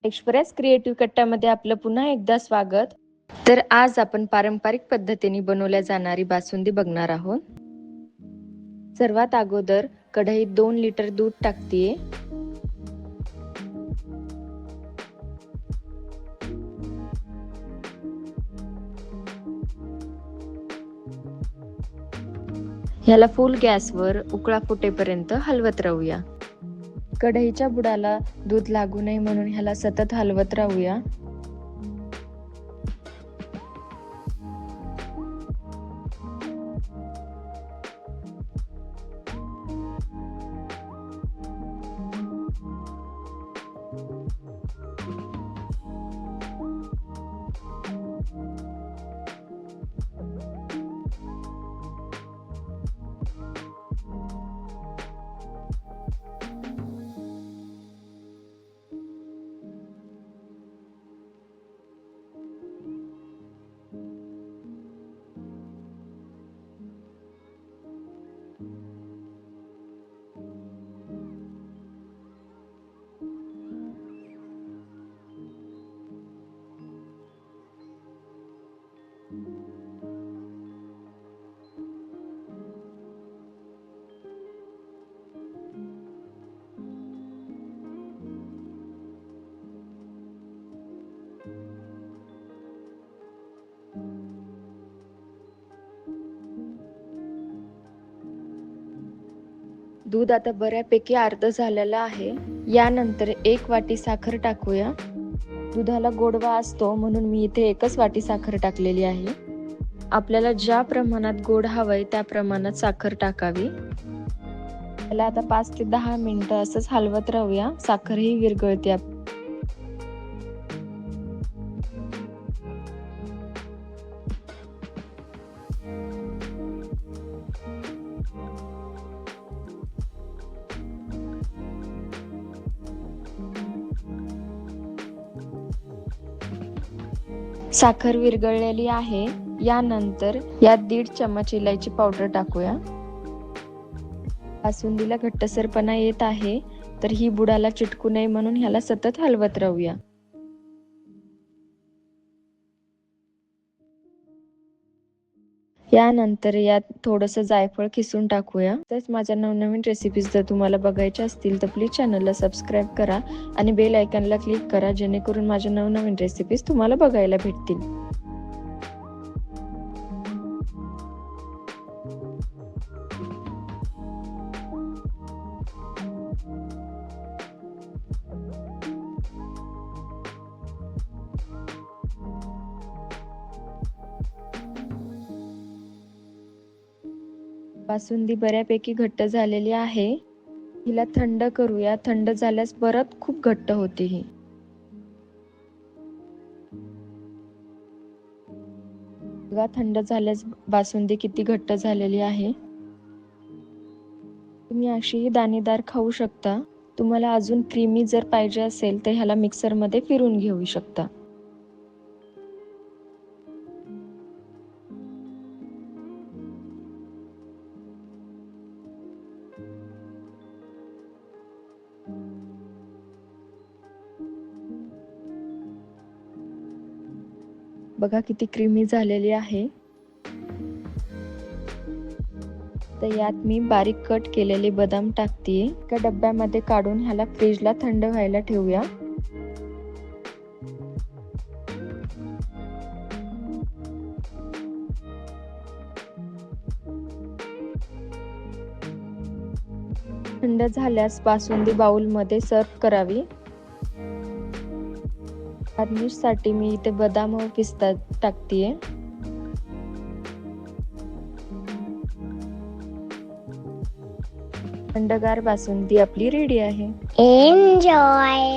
Express creative कट्ट्यामध्ये आपलं पुन्हा एकदा स्वागत. तर आज आपण पारंपरिक पद्धतीने बनवल्या जाणारी बासुंदी बघणार आहोत. सर्वात अगोदर कढईत 2 लिटर दूध टाकतीये. ह्याला फुल गॅसवर उकळा फुटेपर्यंत हलवत राहूया. कढईच्या बुडाला दूध लागू नये म्हणून ह्याला सतत हलवत राहूया. दूध आता बऱ्यापैकी अर्ध झालेलं आहे. यानंतर 1 वाटी साखर टाकूया. दुधाला गोडवा असतो म्हणून मी इथे 1च वाटी साखर टाकलेली आहे. आपल्याला ज्या प्रमाणात गोड हवंय त्या प्रमाणात साखर टाकावी. त्याला आता 5 ते 10 मिनिटं असंच हलवत राहूया. साखर ही विरघळते. साखर विरघळलेली आहे. यानंतर यात 1.5 चम्मच इलायची पावडर टाकूया. बासुंदीला घट्टसरपणा येत आहे, तर ही बुडाला चिटकू नये म्हणून ह्याला सतत हलवत राहूया. यानंतर यात थोडंसं जायफळ किसून टाकूया. तसेच माझ्या नवनवीन रेसिपीज जर तुम्हाला बघायच्या असतील तर प्लीज चॅनलला सबस्क्राईब करा आणि बेल आयकॉनला क्लिक करा, जेणेकरून माझ्या नवनवीन रेसिपीज तुम्हाला बघायला भेटतील. बासुंदी बऱ्यापैकी घट्ट झालेली आहे. हिला थंड करूया. थंड झाल्यास परत खूप घट्ट होते ही. बघा थंड झाल्यास बासुंदी किती घट्ट झालेली आहे. तुम्ही अशीही दाणेदार खाऊ शकता. तुम्हाला अजून क्रीमी जर पाहिजे असेल तर ह्याला मिक्सर मध्ये फिरून घेऊ शकता. बघा किती क्रीमी झालेली आहे. तर यात मी बारीक कट केलेले बदाम टाकते. एका डब्यामध्ये काढून ह्याला फ्रीजला थंड व्हायला ठेवूया. थंड झाल्यास बासुंदी बाउल मध्ये सर्व करावी. गार्निश साठी मी इथे बदाम व पिस्ता टाकतेय. थंडगार बासुंदी आपली रेडी आहे. एन्जॉय.